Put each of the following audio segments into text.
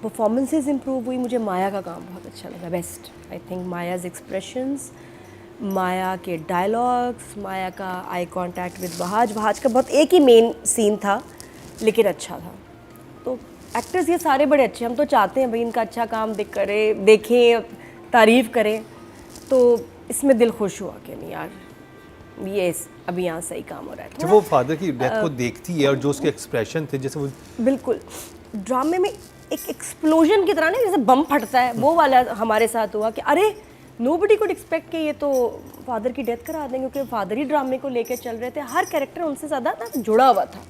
Performances improve हुई। मुझे माया का काम बहुत अच्छा लगा, best. I think Maya's expressions, Maya के डायलॉग्स, माया का आई कांटेक्ट विद वहाज का बहुत एक ही मेन सीन था लेकिन अच्छा था। तो एक्टर्स ये सारे बड़े अच्छे, हम तो चाहते हैं भाई इनका अच्छा काम देखें, तारीफ़ करें, तो इसमें दिल खुश हुआ कि नहीं यार ये अभी यहाँ सही काम हो रहा है। जब वो फादर की डेथ को देखती है और जो उसके एक्सप्रेशन थे, जैसे वो बिल्कुल ड्रामे में एक एक्सप्लोजन की तरह ना, जैसे बम फटता है, वो वाला हमारे साथ हुआ कि अरे नोबडी कुड एक्सपेक्ट कि ये तो फादर की डेथ करा देंगे, क्योंकि फादर ही ड्रामे को लेकर चल रहे थे, हर कैरेक्टर उनसे ज़्यादा ना जुड़ा हुआ था।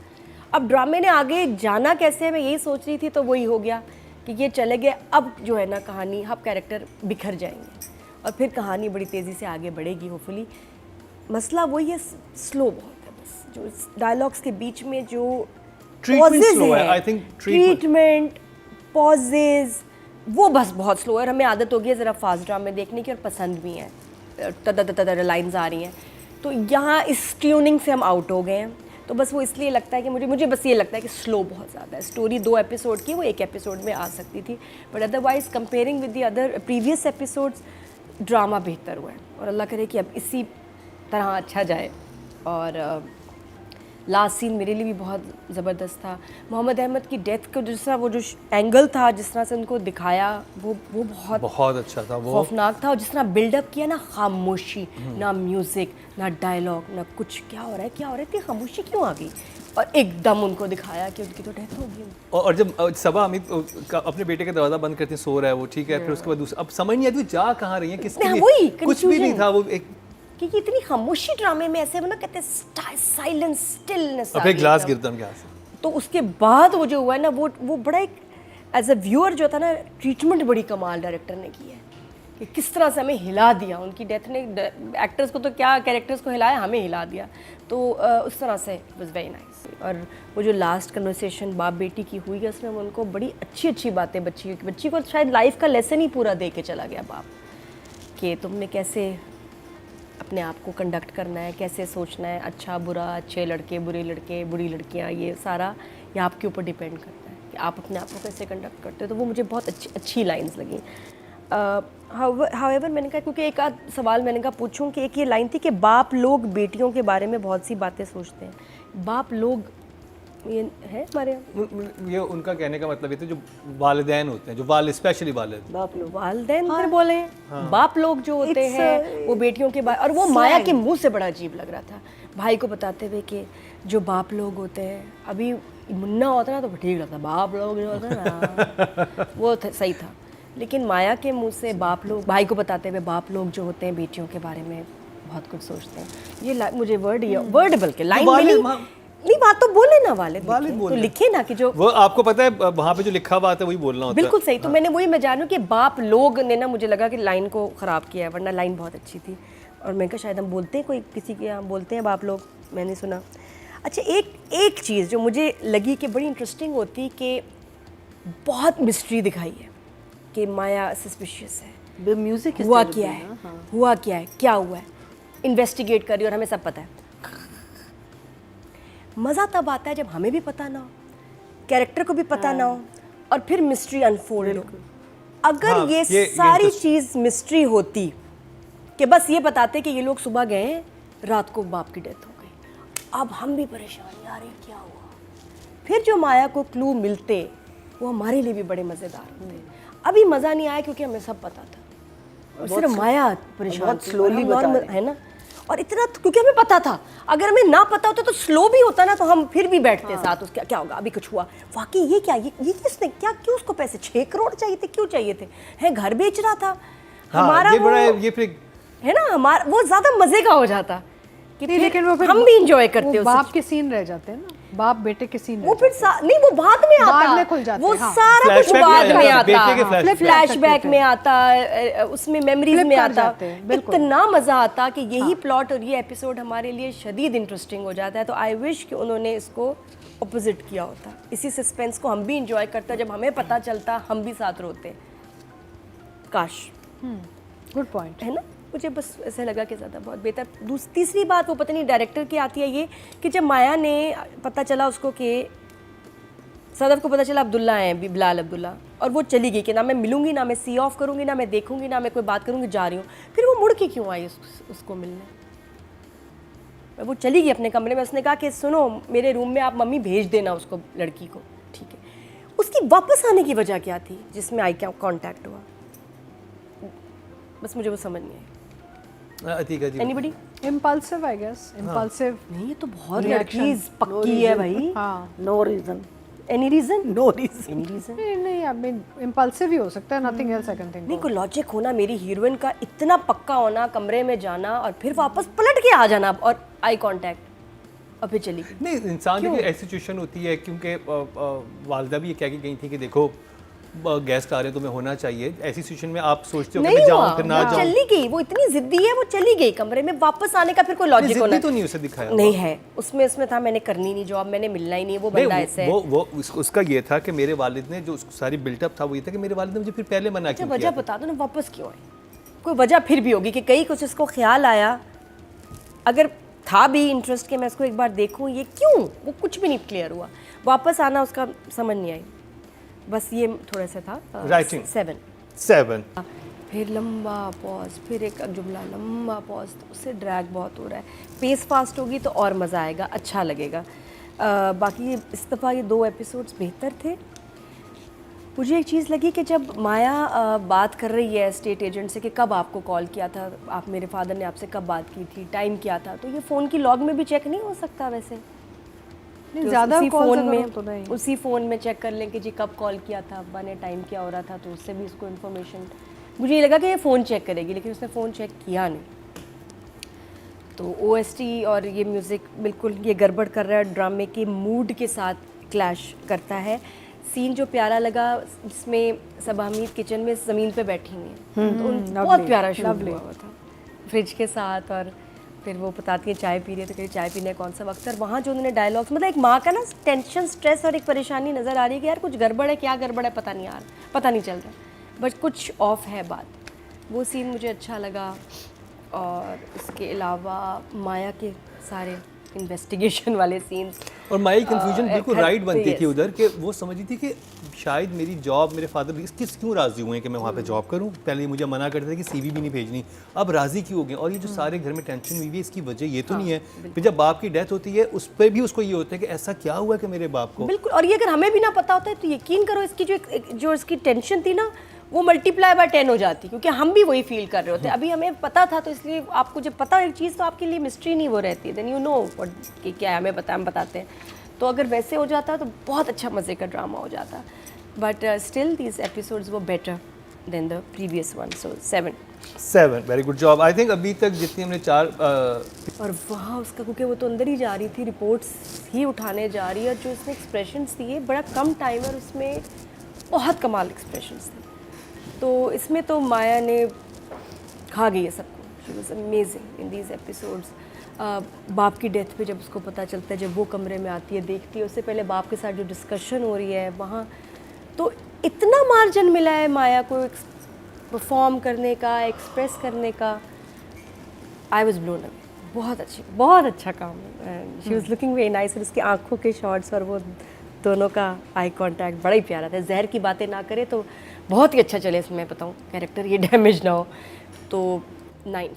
अब ड्रामे ने आगे जाना कैसे है मैं यही सोच रही थी, तो वही हो गया कि ये चले गए। अब जो है ना कहानी, अब कैरेक्टर बिखर जाएंगे और फिर कहानी बड़ी तेज़ी से आगे बढ़ेगी होपफुली। मसला वही है, स्लो बहुत है, बस जो डायलॉग्स के बीच में जो पॉजेज हैं, ट्रीटमेंट पॉजेज, वो बस बहुत स्लो है। और हमें आदत हो गई है ज़रा फास्ट ड्रामे देखने की, और पसंद भी है, तद लाइन्स आ रही हैं, तो यहाँ इस ट्यूनिंग से हम आउट हो गए हैं। तो बस वो इसलिए लगता है कि मुझे बस ये लगता है कि स्लो बहुत ज़्यादा है। स्टोरी 2 एपिसोड की, वो 1 एपिसोड में आ सकती थी, but otherwise comparing with the other previous episodes drama बेहतर हुआ है। और अल्लाह करे कि अब इसी तरह अच्छा जाए। और लास्ट सीन मेरे लिए भी बहुत ज़बरदस्त था। मोहम्मद अहमद की डेथ को जिस तरह वो जो एंगल था, जिस तरह से उनको दिखाया, वो बहुत अच्छा था, वो खौफनाक था। और जिस तरह बिल्डअप किया ना, खामोशी, ना म्यूज़िक ना डायलॉग ना कुछ, क्या हो रहा है, इतनी खामोशी क्यों आ गई, और एकदम उनको दिखाया कि उनकी तो डेथ हो गई। और जब सबा अमित अपने बेटे का दरवाज़ा बंद करते सो रहा है वो, ठीक है, फिर उसके बाद अब समझ नहीं आती जा कहाँ रही है, किसके लिए, कुछ भी नहीं था वो एक, क्योंकि इतनी खामोशी ड्रामे में ऐसे ना कहते हैं साइलेंस, स्टिलनेस, अपने ग्लास गिरता उनके हाथ से। तो उसके बाद वो जो हुआ है ना, वो बड़ा एक एज अ व्यूअर जो था ना, ट्रीटमेंट बड़ी कमाल डायरेक्टर ने की है कि किस तरह से हमें हिला दिया। उनकी डेथ ने एक्टर्स को तो क्या, कैरेक्टर्स को हिलाया, हमें हिला दिया। तो उस तरह से वाज वेरी नाइस। और वो जो लास्ट कन्वर्सेशन बाप बेटी की हुई है, उसमें उनको बड़ी अच्छी बातें बच्ची को शायद लाइफ का लेसन ही पूरा दे के चला गया बाप, कि तुमने कैसे अपने आप को कंडक्ट करना है, कैसे सोचना है, अच्छा बुरा, अच्छे लड़के, बुरे लड़के, बुरी लड़कियां, ये सारा ये आपके ऊपर डिपेंड करता है कि आप अपने आप को कैसे कंडक्ट करते हो। तो वो मुझे बहुत अच्छी लाइंस लगी। हाउएवर मैंने कहा, क्योंकि एक आध सवाल मैंने कहा पूछूं, कि एक ये लाइन थी कि बाप लोग बेटियों के बारे में बहुत सी बातें सोचते हैं। बाप लोग ये है हमारे यहाँ, ये उनका कहने का मतलब ये था जो वालिदैन होते हैं, जो स्पेशली बाप लोग, वालिदैन फिर बोले बाप लोग जो होते हैं वो बेटियों के और वो माया के मुंह से बड़ा अजीब लग रहा था भाई को बताते हुए कि जो बाप लोग होते हैं, अभी मुन्ना होता ना तो ठीक लगता, बाप लोग जो होते हैं ना वो सही था, लेकिन माया के मुंह से बाप लोग, भाई को बताते हुए बाप लोग जो होते हैं बेटियों के बारे में बहुत कुछ सोचते हैं। ये मुझे वर्ड बल्कि लाइन नहीं, बात तो बोले ना, वालिद तो लिखे ना कि जो वो आपको पता है वहाँ पे जो लिखा हुआ है वही बोलना होता है। बिल्कुल सही। तो मैंने वही मैं जानूँ कि बाप लोग ने ना, मुझे लगा कि लाइन को ख़राब किया है, वरना लाइन बहुत अच्छी थी। और मैंने कहा शायद हम बोलते हैं, कोई किसी के यहाँ बोलते हैं बाप लोग, मैंने सुना। अच्छा, एक चीज़ जो मुझे लगी कि बड़ी इंटरेस्टिंग होती, कि बहुत मिस्ट्री दिखाई है कि माया सस्पिशियस है, म्यूजिक हुआ क्या है, क्या हुआ है, इन्वेस्टिगेट कर रही है और हमें सब पता है। मज़ा तब आता है जब हमें भी पता ना हो, कैरेक्टर को भी पता ना हो, और फिर मिस्ट्री अनफोल्ड हो। अगर ये सारी चीज़ मिस्ट्री होती कि बस ये बताते कि ये लोग सुबह गए, रात को बाप की डेथ हो गई, अब हम भी परेशान, यार ये क्या हुआ। फिर जो माया को क्लू मिलते वो हमारे लिए भी बड़े मज़ेदार होते। अभी मज़ा नहीं आया क्योंकि हमें सब पता था, और सिर्फ माया परेशान, स्लोली है ना। और इतना क्योंकि हमें पता था, अगर हमें ना पता होता तो स्लो भी होता ना, तो हम फिर भी बैठते साथ, उसका क्या होगा, अभी कुछ हुआ, वाकई ये क्या, ये किसने क्या, क्यों उसको पैसे 6 करोड़ चाहिए थे, क्यों चाहिए थे, है घर बेच रहा था। हमारा ये बड़ा ये फिर है ना, हमारा वो ज़्यादा मज़े का हो जाता कि लेकिन वो फिर हम भी इंजॉय करते हो। बाप के सीन रह जाते हैं ना, बाप बेटे के सीन, वो फिर नहीं, वो बाद में आता, बाद में खुल जाते, वो सारा कुछ बाद में आता, फ्लैशबैक में आता, उसमें मेमोरीज में आता, इतना मज़ा आता कि यही प्लॉट और ये एपिसोड हमारे लिए शदीद इंटरेस्टिंग हो जाता है। तो आई विश कि उन्होंने इसको अपोजिट किया होता, इसी सस्पेंस को हम भी इंजॉय करते, जब हमें पता चलता हम भी साथ रोते। काश, गुड पॉइंट है ना। मुझे बस ऐसे लगा कि ज़्यादा बहुत बेहतर। तीसरी बात वो पता नहीं डायरेक्टर की आती है ये, कि जब माया ने पता चला उसको कि सदफ को पता चला अब्दुल्ला हैं, बिलाल अब्दुल्ला, और वो चली गई कि ना मैं मिलूंगी, ना मैं सी ऑफ करूंगी, ना मैं देखूंगी, ना मैं कोई बात करूंगी, जा रही हूँ। फिर वो मुड़ के क्यों आई उसको मिलने? वो चली गई अपने कमरे में, उसने कहा कि सुनो मेरे रूम में आप मम्मी भेज देना उसको, लड़की को, ठीक है। उसकी वापस आने की वजह क्या थी जिसमें आई कांटेक्ट हुआ? बस मुझे वो समझ नहीं आई। Atika ji anybody? Impulsive I guess, impulsive. नहीं, ये तो बहुत Reaction. लड़की पक्की है भाई। हाँ, no reason, any reason? No reason. Any reason? नहीं आई मीन इम्पल्सिव ही हो सकता है, nothing else I can think. नहीं, कोई लॉजिक होना, मेरी हीरोइन का इतना पक्का होना, कमरे में जाना और फिर वापस पलट के आ जाना और आई कांटेक्ट और फिर चली गई। नहीं, इंसान देखिए ऐसी सिचुएशन होती है क्योंकि वालिदा भी ये कह के गई थी कि देखो गेस्ट आ रहे हैं तो मैं होना चाहिए। ऐसी सिचुएशन में आप सोचते हो कि नहीं मैं हुआ, जाऊं फिर ना वो जाऊं। चली गई, वो इतनी जिद्दी है, वो चली गई कमरे में, वापस आने का फिर कोई लॉजिक होना जिद्दी तो नहीं उसे दिखाया। नहीं है उसमें था मैंने करनी नहीं जॉब, मैंने मिलना ही नहीं, वो बंदा ऐसे है। वो उसका ये था कि मेरे वालिद ने जो उसको सारी बिल्टअप था वो ये था कि मेरे वालिद ने मुझे फिर पहले मना अच्छा क्यों वजह किया। बता दो ना, वापस क्यों आई? कोई वजह फिर भी होगी कि कहीं कुछ इसको ख्याल आया, अगर था भी इंटरेस्ट कि मैं इसको एक बार देखूं, ये क्यों, वो कुछ भी नहीं क्लियर हुआ। वापस आना उसका समझ नहीं आई। बस ये थोड़ा सा था। Writing. 7 फिर लंबा पॉज, फिर एक जुमला, लंबा पॉज, तो उससे ड्रैग बहुत हो रहा है। पेस फास्ट होगी तो और मज़ा आएगा, अच्छा लगेगा। बाकी इस दफ़ा ये 2 एपिसोड्स बेहतर थे। मुझे एक चीज़ लगी कि जब माया बात कर रही है स्टेट एजेंट से कि कब आपको कॉल किया था, आप मेरे फादर ने आपसे कब बात की थी, टाइम क्या था, तो ये फ़ोन की लॉग में भी चेक नहीं हो सकता वैसे? नहीं, तो ज़्यादा उसी calls फ़ोन अगर में, हो तो नहीं। उसी फ़ोन में चेक कर लें कि जी कब कॉल किया था अब्बा ने, टाइम क्या हो रहा था, तो उससे भी इसको इन्फॉर्मेशन। मुझे ये लगा कि ये फ़ोन चेक करेगी, लेकिन उसने फ़ोन चेक किया नहीं। तो OST और ये म्यूज़िक बिल्कुल ये गड़बड़ कर रहा है, ड्रामे के मूड के साथ क्लैश करता है। सीन जो प्यारा लगा जिसमें सबा हमीद किचन में ज़मीन पे बैठी हुई हैं, तो बहुत प्यारा शूट हुआ था फ्रिज के साथ, और फिर वो बताती है चाय पी रही है तो कहीं चाय पीने कौन सा वक्त है। और वहाँ जो उन्होंने डायलॉग्स, मतलब एक माँ का ना टेंशन, स्ट्रेस और एक परेशानी नज़र आ रही है कि यार कुछ गड़बड़ है, क्या गड़बड़ है पता नहीं यार, पता नहीं चल रहा, बट कुछ ऑफ है बात। वो सीन मुझे अच्छा लगा। और इसके अलावा माया के सारे इन्वेस्टिगेशन वाले सीन्स, और माई कंफ्यूजन बिल्कुल राइट बनती थी yes. उधर कि वो समझी थी कि शायद मेरी जॉब, मेरे फादर किस क्यों राज़ी हुए हैं कि मैं वहाँ पे जॉब करूँ। पहले मुझे मना करते थे कि CV भी नहीं भेजनी, अब राज़ी क्यों हो गए। और ये जो सारे घर में टेंशन हुई है, इसकी वजह ये तो नहीं है। फिर जब बाप की डेथ होती है उस पर भी उसको ये होता है कि ऐसा क्या हुआ कि मेरे बाप को। बिल्कुल। और ये अगर हमें भी ना पता होता है तो यकीन करो इसकी जो इसकी टेंशन थी ना, वो मल्टीप्लाई बाय 10 हो जाती, क्योंकि हम भी वही फील कर रहे होते। अभी हमें पता था तो इसलिए आपको जब पता एक चीज़ तो आपके लिए मिस्ट्री नहीं वो रहती है, देन यू नो कि क्या है, हमें पता, हम बताते हैं। तो अगर वैसे हो जाता तो बहुत अच्छा मज़े का ड्रामा हो जाता। बट स्टिल दीज एपिसोड्स वो better than the previous one, so 7 very good job. I think अभी तक जितनी हमने 4 और वहाँ उसका, क्योंकि वो तो अंदर ही जा रही थी, रिपोर्ट्स ही उठाने जा रही है, और जो उसने एक्सप्रेशंस दिए, बड़ा कम टाइम है और उसमें बहुत कमाल एक्सप्रेशंस थे। तो इसमें तो माया ने खा गई है सबको, she was amazing in these episodes. बाप की डेथ पे जब उसको पता चलता है, जब वो कमरे में आती है, देखती है, उससे पहले बाप के साथ जो डिस्कशन हो रही है वहाँ, तो इतना मार्जिन मिला है माया को परफॉर्म करने का, एक्सप्रेस करने का। I was blown away. बहुत अच्छा काम है। She was looking very nice, और उसकी आंखों के शॉट्स और वो दोनों का आई कांटेक्ट बड़ा ही प्यारा था। जहर की बातें ना करे तो बहुत ही अच्छा चले इसमें, बताऊँ कैरेक्टर ये डैमेज ना हो। तो 9